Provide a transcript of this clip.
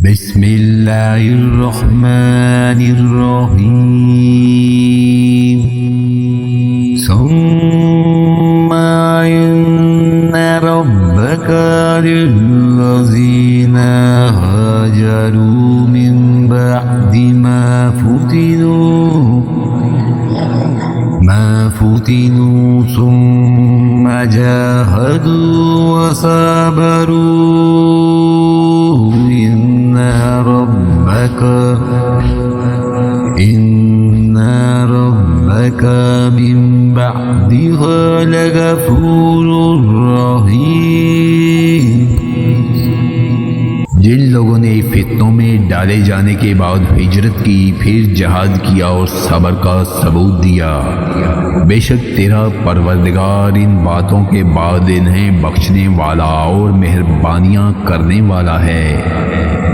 बिस्मिल्लाहिर्रहमानिर्रहीम। सुम्मा इन्ना रब्बका लिल्लज़ीना हाजरू मिन बअदि मा फुतिनू सुम्मा जाहदू वसबरू इन्ना रब्बका मिन बअदिहा लगफूरुर रहीम। जिन लोगों ने फितनों में डाले जाने के बाद हिजरत की, फिर जहाद किया और सब्र का सबूत दिया, बेशक तेरा परवरदिगार इन बातों के बाद इन्हें बख्शने वाला और मेहरबानियां करने वाला है।